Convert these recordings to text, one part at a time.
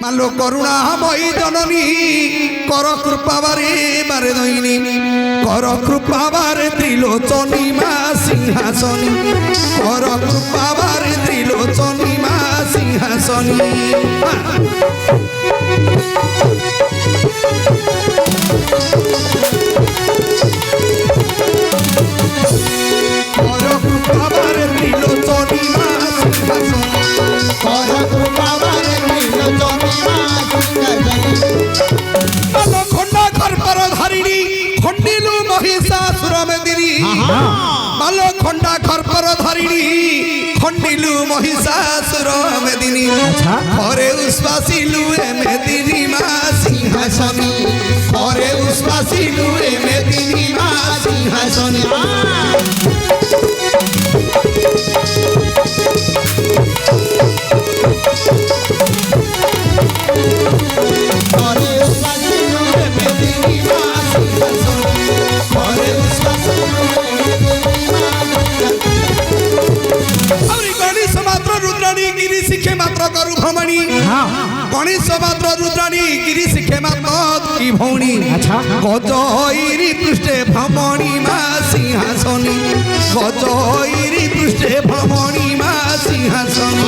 मालो करुणा मई जननी कर कृपा बारे बारे दईनी कर कृपा बारे त्रिलोचनी मा सिंहासनी कर कृपा बारे त्रिलोचनी मा सिंहासनी कर कृपा बारे त्रिलोचनी मा सिंहासनी कर कृपा बारे त्रिलोचनी मालो खंडा खरपर धारिणी खंडिलु महिषासुर मेदिनी मालो खंडा खरपर धारिणी खंडिलु महिषासुर मेदिनी घरे उश्वासिलु मेदिनी मा सिंहासनी घरे उश्वासिलु मेदिनी मा सिंहासनी शिखे मात्र करु भ्रमणी गणेश मात्र रुद्राणी गिरी शिखे मात्र की भौणी गजईरी पृष्ठे भ्रमणी मा सिंहासनी गजईरी पृष्ठे भ्रमणी मा सिंहासनी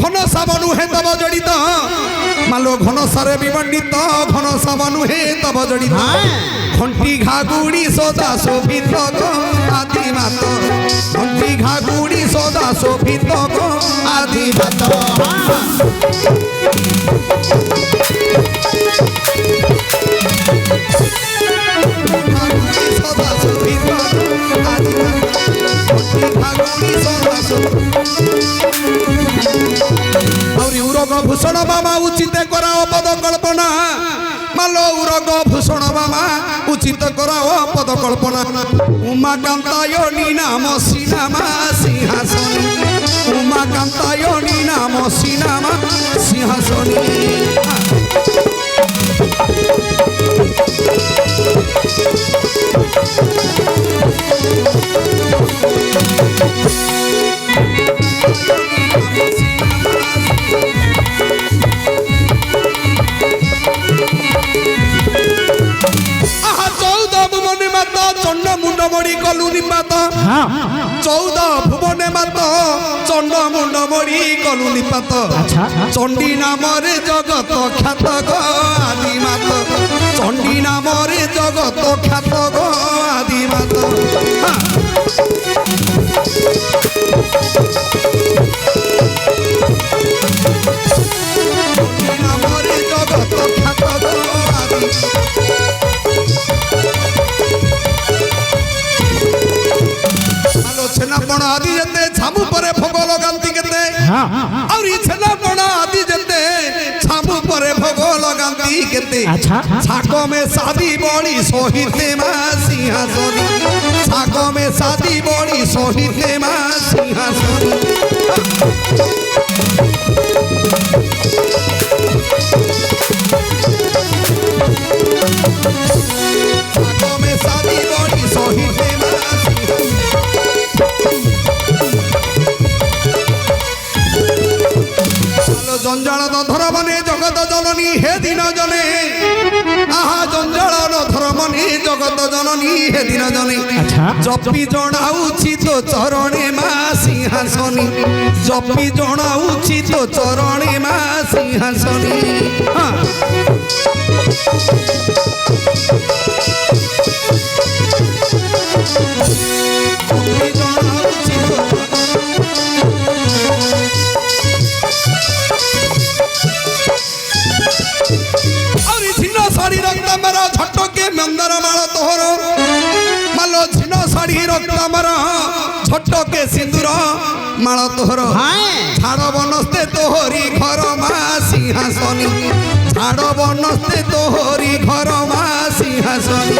घन साबनु हे तब जड़ित मालो घन सारे विमंडित घन साबनु हे तब जड़ित घंटी घागुड़ी सदा शोभित आदि मात घंटी घागुड़ी सदा शोभित आदि मात सदा शोभित आदि मात घंटी घागुड़ी सदा उरग भूषण बाबा उचित कराओ पद कल्पना मालो उरग भूषण बाबा उचित कराओ पद कल्पना उमाकांतायनी नाम सीनामा सिंहासनी उमाकांतायनी नाम सीनामा सिंहासनी चंड मुंड मड़ी कलु निपात 14 भुवने मात चंड मुंड मड़ी कलु निपात चंडी नाम रे जगत ख्यात गो आदि मात चंडी नाम रे जगत ख्यात गो आदि मात चंडी नाम रे जगत ख्यात गो आदि छेनापण आदि जते छामु परे भोग लगांती केते और ई छेनापण आदि जते छामु परे भोग लगांती केते छाको में शादी बड़ी सोहिते मा सिंहासनी छाको में शादी बड़ी सोहिते मा सिंहासनी छाको में शादी बड़ी सोहिते मा जंजाल धर मने जगत जननी हे दिन जने आहा जंजाल धर मने जगत जननी हे दिन जने जपी जणाउछि तो चरणे मा सिंहासनी जपी जणाउछि तो चरणे मा सिंहासनी जपी जणाउछि तो साड़ी रक्त मरा झटो के मंदर माल तोहर मालो झिन साड़ी रक्त मरा झटो के सिंदूर माल तोहर झाड़ बनस्ते तोहरी घर मा सिंहासनी झाड़ बनस्ते तोहरी घर मा सिंहासनी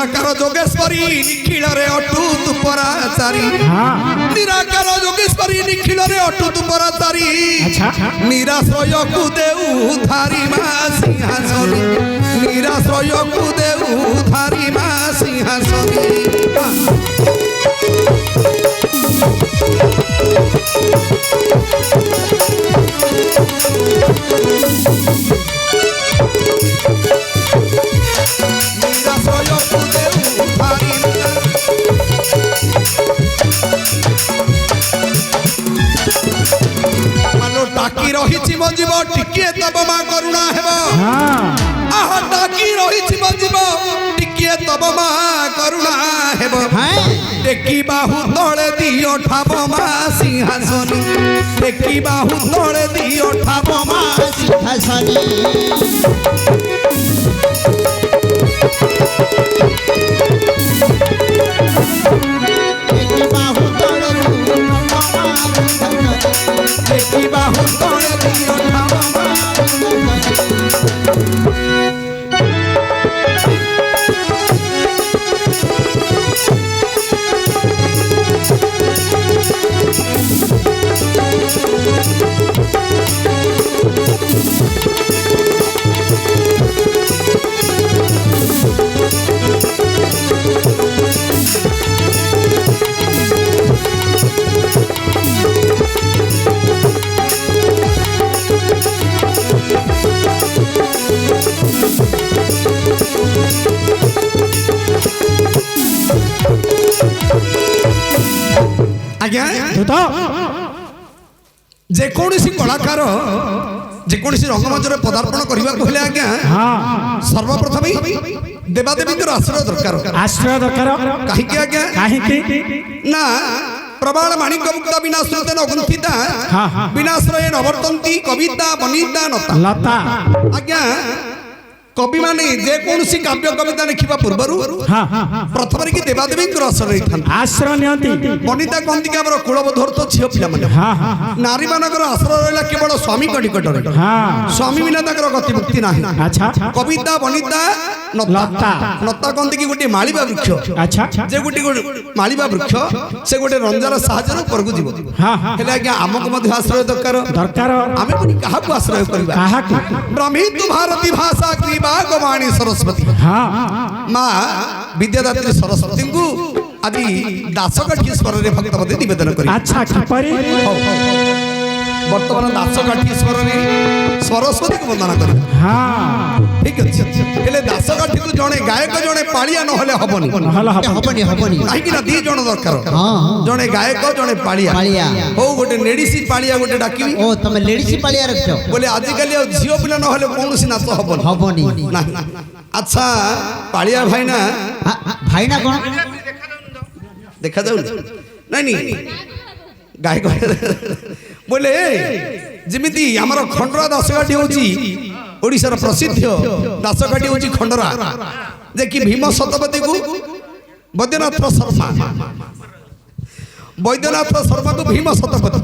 निराकार जोगेश्वरी निखिल रे अटूत पराचारी निराकार जोगेश्वरी निखिल रे अटूत पराचारी निराश्रय को देऊ धारी मा सिंहासनी निराश्रय को देऊ धारी मा सिंहासनी रही जीव टिके तब मा करुणा हेब आहा डाकी रही जीव टिके तब मा करुणा हेब टेकी बाहु तले दियो ठाब मा सिंहासनी टेकी बाहु तले दियो ठाब मा सिंहासनी टेकी बाहु तले टेकी बाहु तले दियो ठाब मा आज्ञा जेकोसी कलाकार जेकोसी रंगमंच पदार्पण करने को हेले आज्ञा सर्वप्रथम देवादेवी आश्रय दरकार कहीं आज्ञा ना प्रबाल माणिक मुक्ता विनाश्रय नगुंथिता विनाश्रय नवर्तंती कविता बनिता लता आज्ञा कवि माने जे कोनसी काव्य कविता लिखिबा पूर्वरु प्रथम रे कि देवादेवी आश्रय नियंती बनिता कहती कि हमर कुलबधर तो झियो पिला माने नारी मानकर आश्रय रहला केवल स्वामी निकट रे स्वामी बिना तकर गति मुक्ति नाही अच्छा कविता बनिता नता नता कहती कि गोटे माळीबा वृक्ष अच्छा जे गोटे माळीबा वृक्ष से गोटे रंजार साहाଯ୍ୟ ऊपर को जीव हेले आज्ञा हमको मध्य आश्रय दरकार आमे कोनी काहा को आश्रय करबा काहा को ब्रह्मी तु भारती भाषा वाणी सरस्वती माँ विद्यादात्री सरस्वती को आदि दासकाठी स्वर रे भक्तपति निवेदन करी अच्छा वर्तमान दासकाठी स्वर रे सरस्वती को वंदना करी ठीक अछि हेले दासकाठी को जणे गायक जणे पाळिया न होले हबनी काहे कि ना दी जण दरकार जणे गायक जणे पाळिया हो गोटे लेडीसी पाळिया गोटे डाकी ओ तमे लेडीसी पाळिया रखछो बोले आज काली झियो पिला न होले कोनसी नाच हबनी ना अच्छा पाळिया भाईना कोन देखा जाउ नहीं गायक बोले जिमिति हमर खंडरा दासकाठी होची ओडिशार प्रसिद्ध दासकाठी होची खंडरा जे कि भीम शतपथी को वैद्यनाथ शर्मा को भीम शतपथी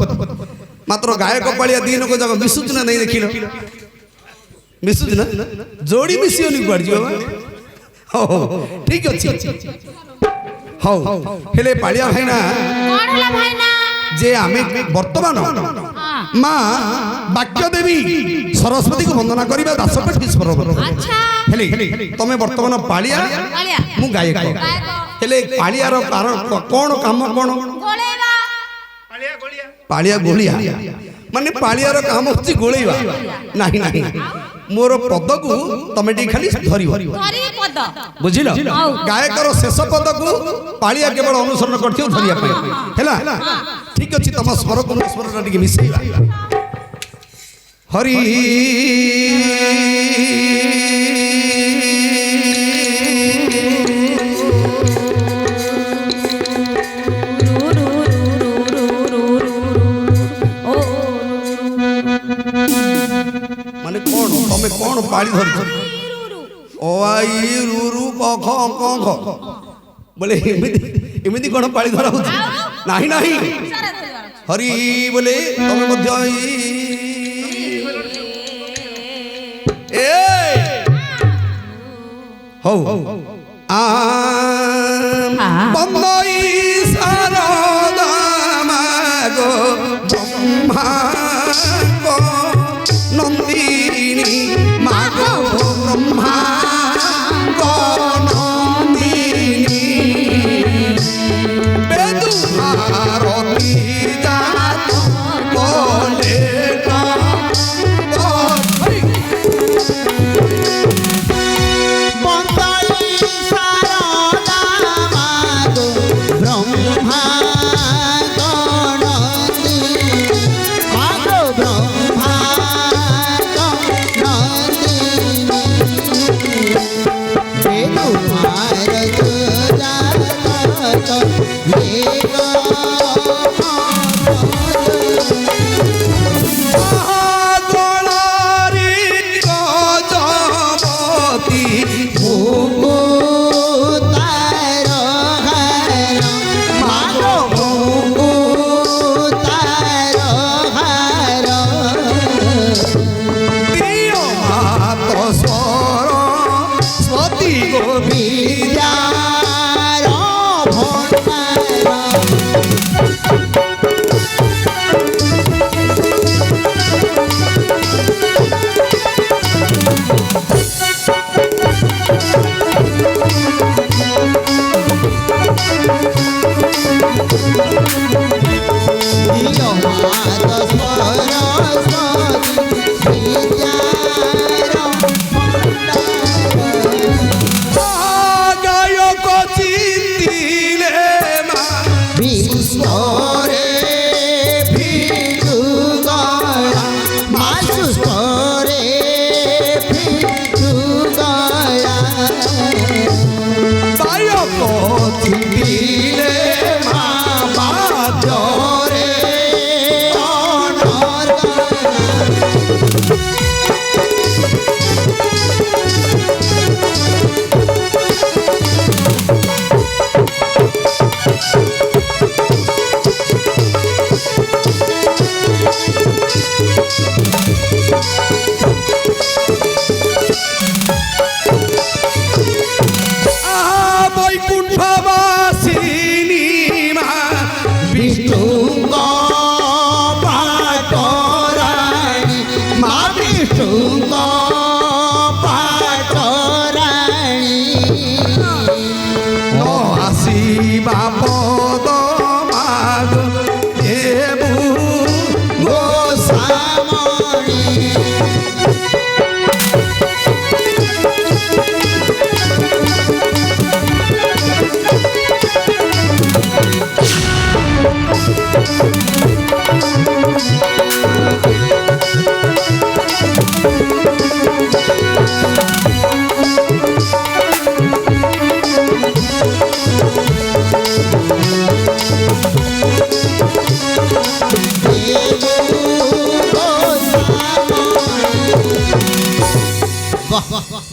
मात्र गायक पालिया दिन को जगह मिसुच ना नहीं देखिल मिसुच ना जोड़ी मिसियोनी पड़ जियो हो ठीक अछि हो हेले पालिया भाईना कोन हला भाईना जे आमे वर्तमान माँ वाक्य देवी सरस्वती को वंदना करिबा दासकाठी स्वर अच्छा हेले तमे वर्तमान पालिया मु गायक हेले पालिया रो कारण कोन काम कोन गोलेबा पालिया गोलिया माने पालिया रो काम होची गोलेबा नाही नाही मोर पद को तमे टी खाली धरियो पद बुझिलो गायक रो शेष पद को पालिया केवल अनुसरण करथियो धरिया पे हैला ठीक अछि तम स्वर को स्वर टी मिसेइबा हरि माने कोन तमे कोन पाळी धरि ओ आई रु रु क ख क ख बोले एमिति कोन पाळी धरा होती नाही नाही हरि बोले तमे मध्य ए हो आ বন্দই শারদা মাগো ব্রহ্মা নন্দিনী মাগো ব্রহ্মা নন্দিনী বেদু ভারতী জাত বলে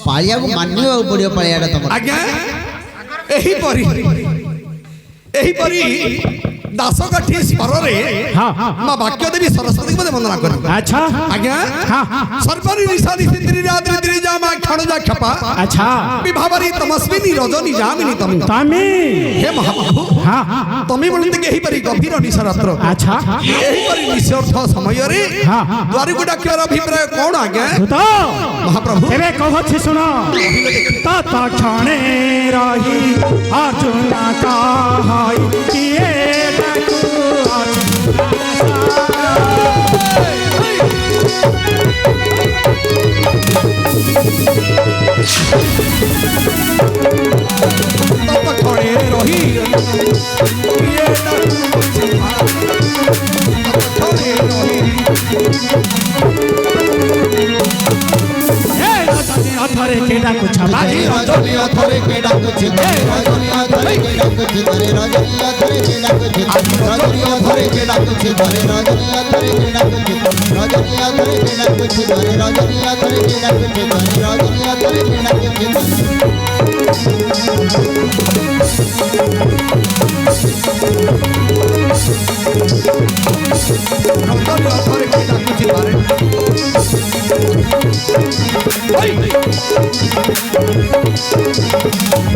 पालिया को मानियो पड़ियो पालियाटा तमर आज्ञा एही परी दासकाठी स्वर रे मां वाक्य देवी सरस्वती को वंदना कर। अच्छा आज्ञा सर्वरी निशादी सिंद्री रात्रि दिरी जा मां खणजा खपा। अच्छा विभावरी तमस्विनी रजनी जामिनी तमी तामी हे महाप्रभु तमी बोलते के एही परी गभीर निशारात्र। अच्छा एही परी निशर्थ समय रे द्वारिकुडा क्योर अभिप्राय कोन आज्ञा तो महाप्रभु एबे कहछि सुनो तत क्षणे रही अर्जुन कहै किए अथरे केडा कुछ बाजी रजनी अथरे केडा कुछ रजनी अथरे केडा कुछ करे रजनी अथरे केडा कुछ रजनी अथरे केडा कुछ करे रजनी अथरे केडा कुछ रजनी अथरे केडा कुछ करे रजनी अथरे केडा कुछ करे रजनी अथरे केडा कुछ रजनी अथरे केडा कुछ करे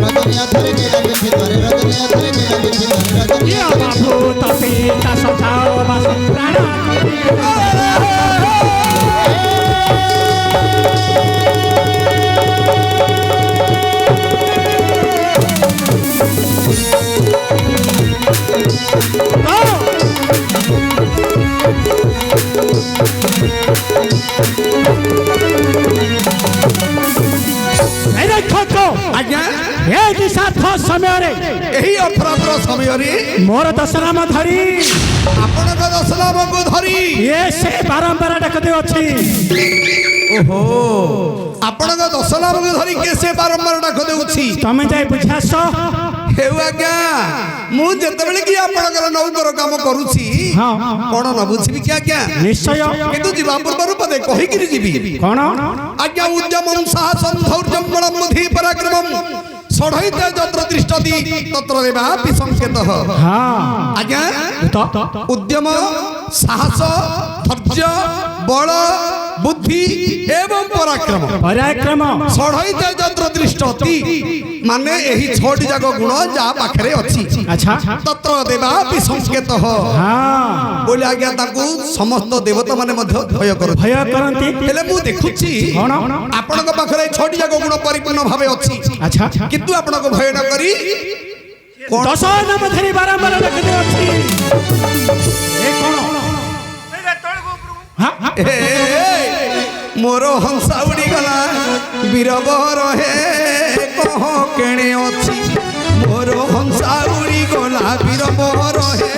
রজনী আধারে কে ডাকুছে ধরে রজনী আধারে কে ডাকুছে ধরে রজনী ইয়া বাবু তপি তা সজাও বাস প্রাণ ଆଜ୍ଞା ଏ ଦିଶାର୍ଥ ସମୟରେ ଏହି ଅପରାଧର ସମୟରେ ମୋର ଦଶନାମ ଧରି ଆପଣଙ୍କ ଦଶନାମକୁ ଧରି ଏ ସେ ବାରମ୍ବାର ଡାକ ଦେଉଅଛି। ଓହୋ ଆପଣଙ୍କ ଦଶନାମକୁ ଧରି କେ ସେ ବାରମ୍ବାର ଡାକ ଦେଉଛି। ତମେ ଯାଇ ବୁଝାସ ହେଉ ଆଜ୍ଞା ମୁଁ ଯେତେବେଳେ କି ଆପଣଙ୍କର ନୌକର କାମ କରୁଛି ହଁ। କଣ ନ ବୁଝିବି କି ଆଜ୍ଞା ନିଶ୍ଚୟ କିନ୍ତୁ ଯିବା ପୂର୍ବରୁ ପଦେ କହିକିରି ଯିବି। କଣ ଆଜ୍ଞା ଉଦ୍ୟମଂ ସାହସଂ ଧୈର୍ଯ୍ୟଂ ବଳଂ ବୁଦ୍ଧି ପରାକ୍ରମଂ ଷଡ଼ୈତେ ଯତ୍ର ତିଷ୍ଠତି ତତ୍ର ଦେବାପି ସଂକେତଃ। ହଁ ଆଜ୍ଞା ତ ଉଦ୍ୟମ ସାହସ ଧୈର୍ଯ୍ୟ ବଳ ବୁଦ୍ଧି ଏବଂ ପରାକ୍ରମ ପରାକ୍ରମ ଷଡ଼ୈତେ ଯତ୍ର ତିଷ୍ଠତି ମାନେ ଏହି ଛଅଟି ଯାକ ଗୁଣ ଯାହା ପାଖରେ ଅଛି ଆଚ୍ଛା ତତ୍ର ଦେବାପି ସଂକେତଃ ହଁ ବୋଲି ଆଜ୍ଞା ତାକୁ ସମସ୍ତ ଦେବତା ମାନେ ମଧ୍ୟ ଭୟ କରନ୍ତି। ଭୟ କରନ୍ତି। ହେଲେ ମୁଁ ଦେଖୁଛି କଣ ଆପଣଙ୍କ ପାଖରେ ଏହି ଛଅଟି ଯାକ ଗୁଣ ପରିପୂର୍ଣ୍ଣ ଭାବେ ଅଛି ଆଚ୍ଛା କିନ୍ତୁ ଆପଣଙ୍କୁ ଭୟ ନ କରି କଣ ଦଶ ନାମ ଧରି ବାରମ୍ବାର ଡାକ ଦେଉଅଛି। ଏ କଣ ଏ, ମୋର ହଂସା ଉଡ଼ିଗଲା ବୀରବର ହେ କହ କେଣେ ଅଛି ମୋର ହଂସା ଉଡ଼ିଗଲା ବୀରବର ହେ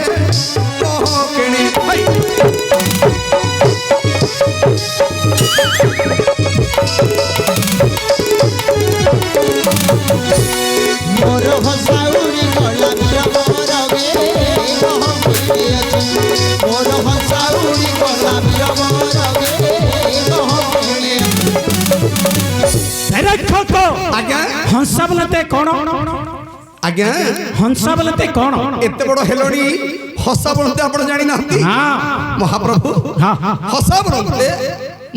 କହ କେଣେ ହାଇ। মোর হসাউরি গলা বীর মোর গে কহ কেড়ে আছে মোর হসাউরি গলা বীর মোর গে কহ কেড়ে ରକ୍ଷକ ଆଜ୍ଞା ହଂସା ବୋଲତେ କଣ ଆଜ୍ଞା ହଂସା ବୋଲତେ କଣ ଏତେ ବଡ ହେଲଣି ହସା ବୋଲତେ ଆପଣ ଜାଣିନାହାନ୍ତି ହଁ ମହାପ୍ରଭୁ ହଁ ହଁ ହସା ବୋଲତେ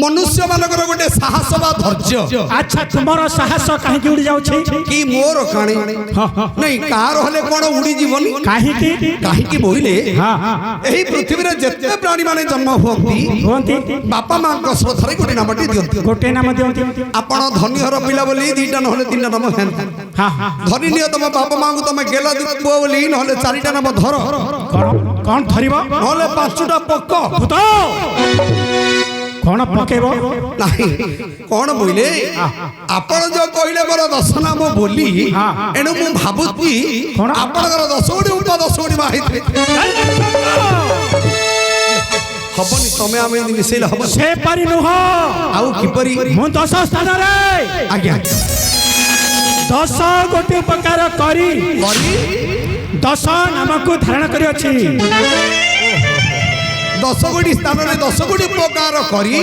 ମନୁଷ୍ୟ ମାନଙ୍କର ଗୋଟେ ସାହସ ବା ଧୈର୍ଯ୍ୟ ଆଚ୍ଛା ତୁମର ସାହସ କାହିଁକି ଉଡ଼ି ଯାଉଛି କି ମୋର କାଣି ହଁ, ହଁ। ନାଇଁ କାହାର ହେଲେ କଣ ଉଡ଼ିଯିବନି କାହିଁକି କାହିଁକି ବୋଇଲେ ହଁ ହଁ ଏହି ପୃଥିବୀରେ ଯେତେ ପ୍ରାଣୀ ମାନେ ଜନ୍ମ ହୁଅନ୍ତି ହୁଅନ୍ତି ବାପା ମାଙ୍କ ଶ୍ରଦ୍ଧାରେ ଗୋଟେ ନାମଟି ଦିଅନ୍ତି। ଗୋଟେ ନାମ ଦିଅନ୍ତି ଆପଣ ଧନୀହର ପିଲା ବୋଲି ଦିଟା ନହେଲେ ତିନିଟା ନାମ ହେନ୍ତି ହଁ ହଁ ଧନୀ ନିଅ ତମ ବାପା ମାଙ୍କୁ ତମେ ଗେଲା ପୁଅ ବୋଲି ନହେଲେ ଚାରିଟା ନାମ ଧର କଣ କଣ ଧରିବ ନହେଲେ ପାଞ୍ଚଟା ପକ ଭୂତ କଣ ପକେଇବ ନାହିଁ କଣ ବୋଇଲେ ଆପଣ ଯୋଉ କହିଲେ ମୋର ଦଶ ନାମ ବୋଲି ଏଣୁ ମୁଁ ଭାବୁଛି କଣ? ଆପଣଙ୍କର 10 ଗୋଟି ଉପ 10 ଗୋଟି ବାହାରିଥିବେ ହବନି ତମେ ଆମେ ଏମିତି ମିଶେଇଲେ ହବ ସେ ପାରି ନୁହଁ ଆଉ କିପରି ମୁଁ 10 ସ୍ଥାନରେ ଆଜ୍ଞା 10 ଗୋଟି ଉପକାର କରି 10 ନାମକୁ ଧାରଣ କରିଅଛି 10 ଗୋଟି ସ୍ଥାନରେ 10 ଗୋଟି ଉପକାର କରି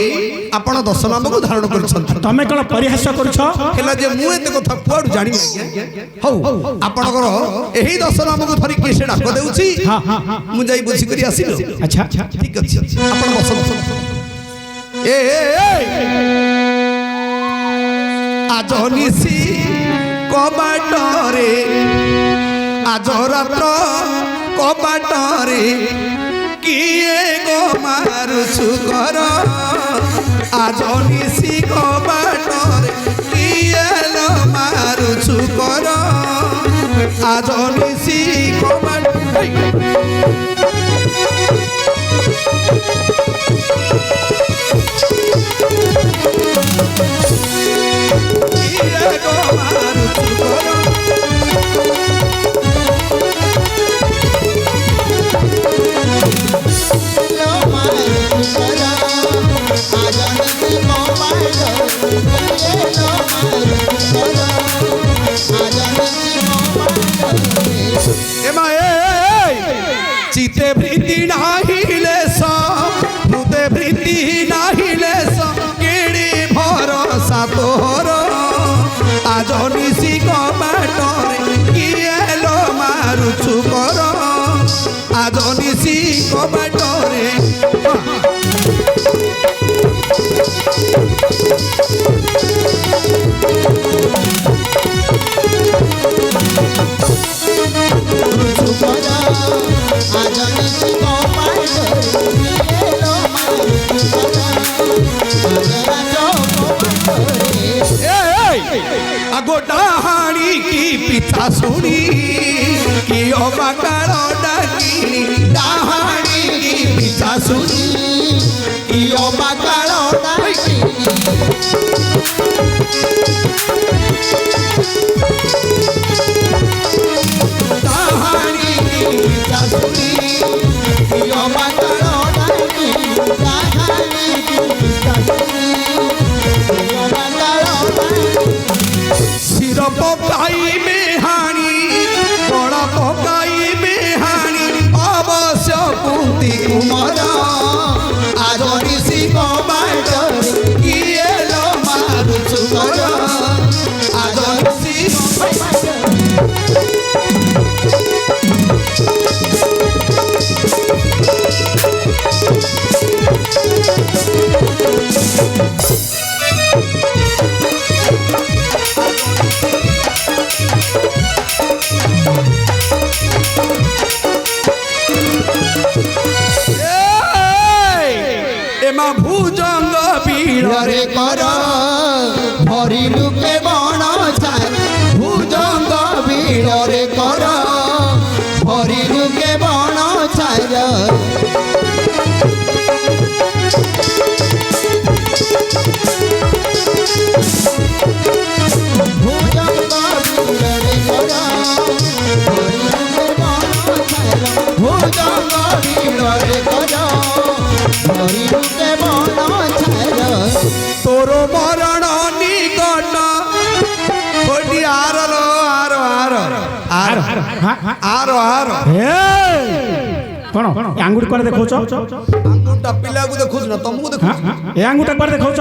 ଆପଣ 10 ନାମକୁ ଧାରଣ କରିଛନ୍ତି। ତମେ କଣ ପରିହାସ କରୁଛ ହେଲା ଯେ ମୁଁ ଏତେ କଥା କୁଆଡୁ ଜାଣିବି ଆଜ୍ଞା ହଉ ଆପଣଙ୍କର ଏହି 10 ନାମକୁ ଧରି କିଏ ସେ ଡାକ ଦେଉଛି ହଁ ହଁ ହଁ ମୁଁ ଯାଇ ବୁଝିକରି ଆସିଲି ଆଚ୍ଛା ଆଚ୍ଛା ଠିକ ଅଛି ଆପଣ ବସନ୍ତୁ ଏ ଆଜ ନିଶି କବାଟରେ ଆଜ ରାତ୍ର କବାଟରେ କିଏ ଗୋ ମାରୁଛୁ ଘର ଆଜ ନିଶି କବାଟରେ କିଏ ଲୋ ମାରୁଛୁ ଘର ଆଜ ନିଶି କବାଟ କିଏ ଗୋ ମାରୁଛୁ ଘର আগো ডাহানি কি পিতা শুনি কি অবাকার ডাকিনি ডাহানি কি পিতা শুনি কি অবাকার ডাকিনি ডাহানি কি পিতা শুনি কি অবাকার ডাকিনি ডাহানি কি পিতা শুনি কি অবাকার ডাকিনি শির পকাই বেহানি বড় পকাই বেহানি অবশ্য কুন্তি কুমার আজ ঋষি কবাটর কি এলো মারুচু কর আজ ঋষি কবাটর এমা ভুজঙ্গ বীরে রে কর ভরি লুকে বণ ছায় ভুজঙ্গ বীরে কর ভরি লুকে বণ ছায় ভুজঙ্গ বীরে কর ভরি লুকে বণ ছায় ভুজঙ্গ বীরে কর ভরি লুকে বণ ছায় তোর মরণ নিকট কোটি আরলো আরো আরো আরো আরো আরো কোন আঙ্গুঠ করে দেখছ আঙ্গুটা পিলাକୁ ଦେଖୁଛୁ ନା ତମକୁ ଦେଖୁଛୁ ଏ ଆଙ୍ଗୁଠା କୁଆଡ଼େ ଦେଖାଉଛ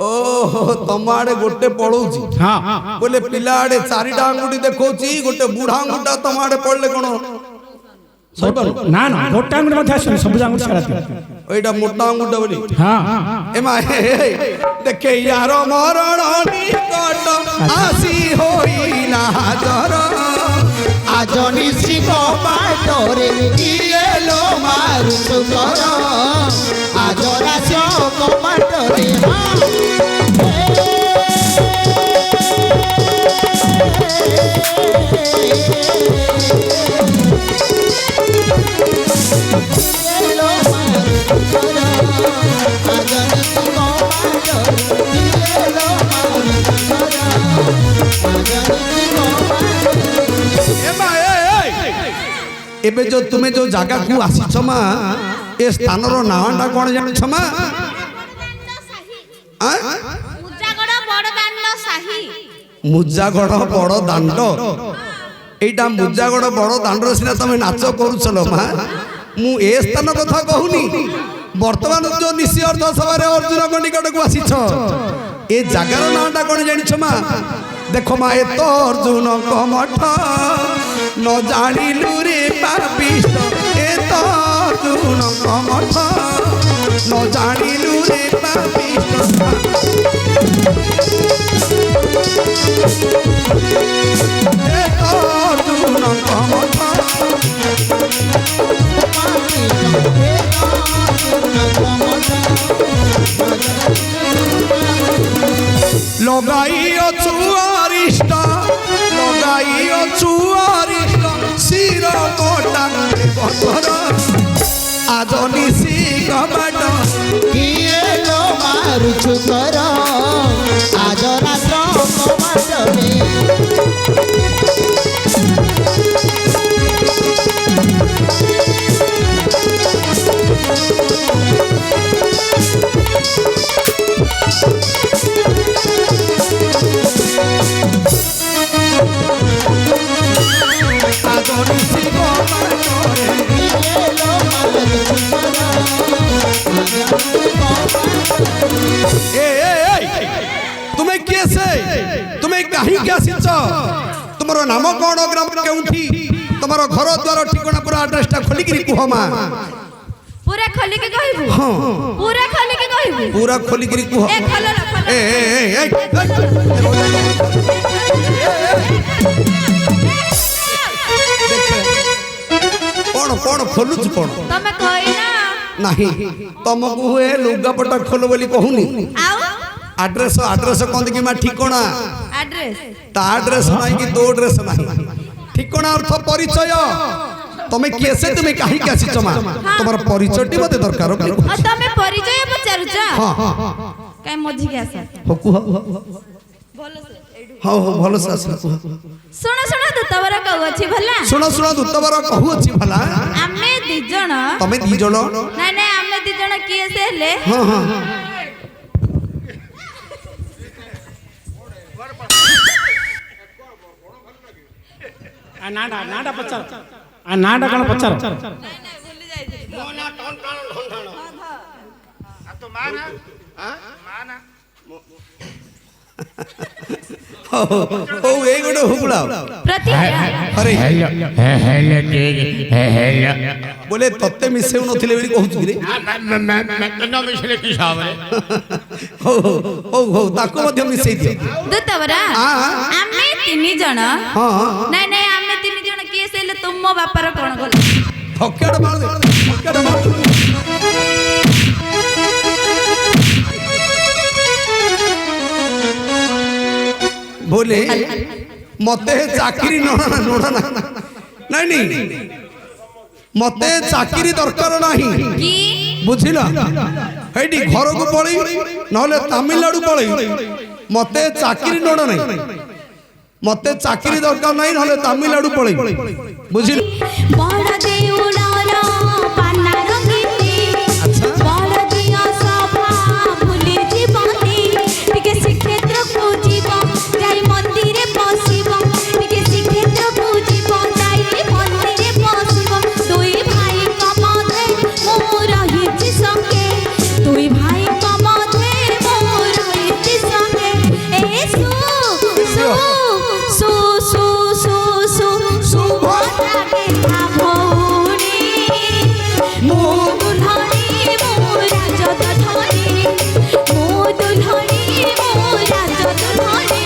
ଓହୋ ତମ ଆଡେ ଗୋଟେ ପଳଉଛି ହଁ ବୋଲେ ପିଲା ଆଡେ ଚାରିଟା ଆଙ୍ଗୁଠି ଦେଖଉଛି ଗୋଟେ ବୁଢା ଆଙ୍ଗୁଠା ତମ ଆଡେ ପଡିଲେ କଣ ନା ନା ଗୋଟେ ଆଙ୍ଗୁଠି ମଧ୍ୟ ଆସୁନି ସବୁ ଆଙ୍ଗୁଠି ଛାଡା ଏଇଟା ମୋଟା ଆଙ୍ଗୁଠା ବୋଲି ହଁ এমা দেখে ইয়ার মরণ নিকট আসি হইলা জর আজ নিশি কবাটরে কি এলো মারুচু কর আজ রাজ কবাটরে এলো মারুচু কর আজ নিশি কবাটরে কি এলো মারুচু কর আজ নিশি কবাটরে এমা এবে যে তুমি যে জায়গাକୁ ଆସିଛ ମା ଏ ସ୍ଥାନର ନାଁଟା କଣ ଜାଣିଛ ମା ମୁଜାଗଡ଼ ବଡ଼ ଦାଣ୍ଡ ସାହି ମୁଜାଗଡ଼ ବଡ଼ ଦାଣ୍ଡ এইটা মুজাগড় বড় দাଣ୍ଡରେ ସିନା ତମେ ନାଚ କରୁଛଲ ମା ମୁଁ ଏ ସ୍ଥାନ କଥା କହୁନି ବର୍ତ୍ତମାନ ଯୋଉ ନିଶି ଅର୍ଦ୍ଧ ସଭାରେ ଅର୍ଜୁନଙ୍କ ନିକଟକୁ ଆସିଛ ଏ ଜାଗାର ନାଁଟା କଣ ଜାଣିଛ ମା ଦେଖ ମା ଏ ତ ଅର୍ଜୁନଙ୍କ ମଠ ନ ଜାଣିଲୁ ରେ ପାପିଷ୍ଟ ଏ ତ ଅର୍ଜୁନଙ୍କ ମଠ ନ ଜାଣିଲୁ ରେ ପାପିଷ୍ଟ ଏ ତ ଅର୍ଜୁନଙ୍କ ମଠ লগাই অছু অরিষ্ট লগাই অছু অরিষ্ট শির কোটা বছর আজ নিশি কবাট কি এলো মারুচু কর আজ রাত্র কবাটরে আজ নিশি কবাটরে কি এলো মারুচু কর আজ রাত্র কবাটরে তুমি কিଏ ସେ তুমি কাহিকি আসিছ তোমার নাম কোন গ্রাম কেউঠি তোমার ঘর দ্বার ঠিকনা পুরা আড্রেসটা খোলিকি কুহ মা পুরা খোলিকে কহিবু হ্যাঁ পুরা খোলিকে কহিবু পুরা খোলিকি কুহ এ খোলো এ এ কোন কোন খোলুছ কোন তমে কইনা ନାହିଁ ତମକୁ ହୁଏ ଲୁଗାପଟା ଖୋଲ ବୋଲି କହୁନି ଆଉ ଆଡ୍ରେସ ଆଡ୍ରେସ କହନ୍ତି କି ମା ଠିକଣା ଆଡ୍ରେସ ତା ଆଡ୍ରେସ ନାହିଁ କି ତୋ ଆଡ୍ରେସ ନାହିଁ ଠିକଣା ଅର୍ଥ ପରିଚୟ ତମେ କିଏ ସେ ତୁମେ କାହିଁକି ଆସିଛ ମା ତମର ପରିଚୟଟି ମତେ ଦରକାର ତମେ ପରିଚୟ ପଚାରୁଛ କାଇଁ ମଝିକି ଆସ କୁହ ହଉ ହଉ ଭଲ ସେ ଆସିଲା କୁହ ଶୁଣ ଶୁଣ ଦୂତବର କହୁଅଛି ଭଲା ଶୁଣ ଶୁଣ ଦୂତବର କହୁଅଛି ଭଲା ଆମେ ଦି ଜଣ ତମେ ଦି ଜଣ ନାଇଁ ନାଇଁ ଆମେ ଦି ଜଣ କିଏ ସେ ହେଲେ ହଁ ହଁ ନାଟା ପଚାର ନାଟା କଣ ପଚାର ହଉ ଏଇ ଗୋଟେ ହୁଗୁଳା ଆରେ ବୋଲେ ତତେ ମିଶେଉ ନଥିଲେ ବୋଲି କହୁଛୁ ରେ ହଉ ହଉ ହଉ ତାକୁ ମଧ୍ୟ ମିଶେଇ ଦିଅ ଦୂତବର ଆମେ ତିନି ଜଣ ନାଇଁ ନାଇଁ ଆମେ ତିନି ଜଣ କିଏ ସେ ହେଲେ ତୁମ ବାପାର କଣ ଗଲା ଧକ୍କାଟା ମାର ଦେ ଧକ୍କାଟା ମାର बोले मते चाकरी नोड़ा नहीं मते चाकरी दरकार नहीं बुझिला हेडी घर को पळई नहले तमिलनाडु पळई मते चाकरी नोड़ा नहीं मते चाकरी दरकार नहीं नहले तमिलनाडु पळई बुझिला बड़ देउलार पाना रंगीती बड़ दिया सभा भूली जीवनी टिके श्रीक्षेत्र को जीव जाई मंदिरे पसिब टिके श्रीक्षेत्र को जीव जाई मंदिरे पसिब दुई भाई कमधे मोर हिची संगे दुई भाई कमधे मोर हिची संगे ए सु सु सु सु सु सु सुभद्रा के भौरी मो दुल्हनी मो राजत धनी मो दुल्हनी मो राजत धनी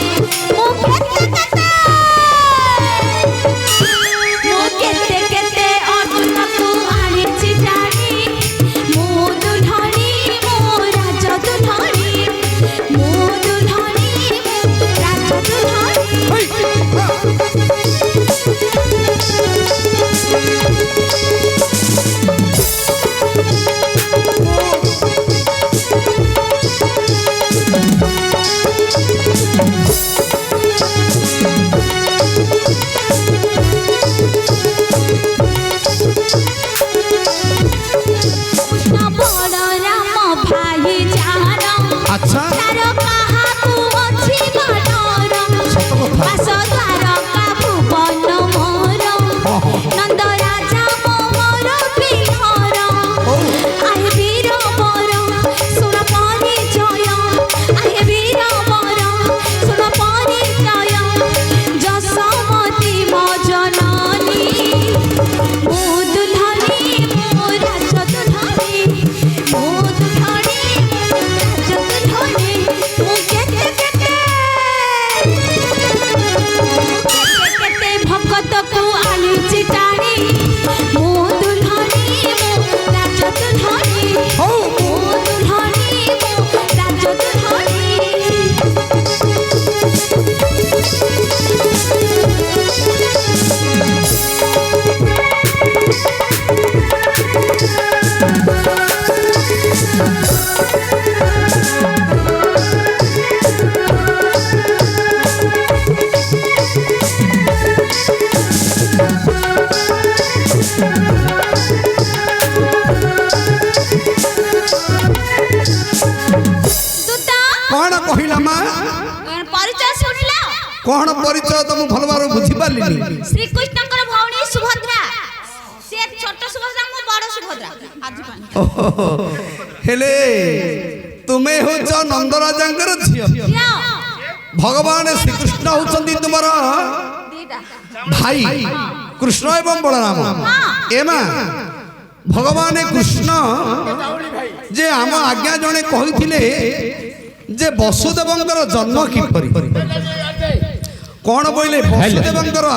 मो केते केते अर्जुन को आनिछि जानी मो दुल्हनी मो राजत धनी मो दुल्हनी मो राजत धनी बड़ राम भाई जार अच्छा तार काहाकू अछि बानर बास द्वारका भुवन मोर नंद राजा मोर बिहार आए वीर बर सुन परिचय आए वीर बर सुन परिचय जसमती मो जननी मो दुल्हनी मो राजत धनी मो दुल्हनी मो राजत धनी मो केते केते भगत को आनिछि टाणी मो दुल्हनी मो राजत धनी मो दुल्हनी मो राजत धनी दूता कौन कहिला माँ ପରିଚୟ ଶୁଣିଲ कौन परिचय तुम भल भाव बुझी पारलिनी ଶ୍ରୀକୃଷ୍ଣଙ୍କର ଭଉଣୀ ସୁଭଦ୍ରା ସେ ଛୋଟ ସୁଭଦ୍ରା ମୁଁ ବଡ଼ ସୁଭଦ୍ରା ଆଜି ପାଇଁ हेले तुमे होच नंदराजांकर झियो ଝିଅ भगवान श्रीकृष्ण होचंदी तुमर ଦିଟା भाई कृष्ण एवं बलराम एमा भगवान कृष्ण जे आम आज्ञा जने कहिथिले जे वसुदेवंकर जन्म किपरि कौन बोले वसुदेवंकर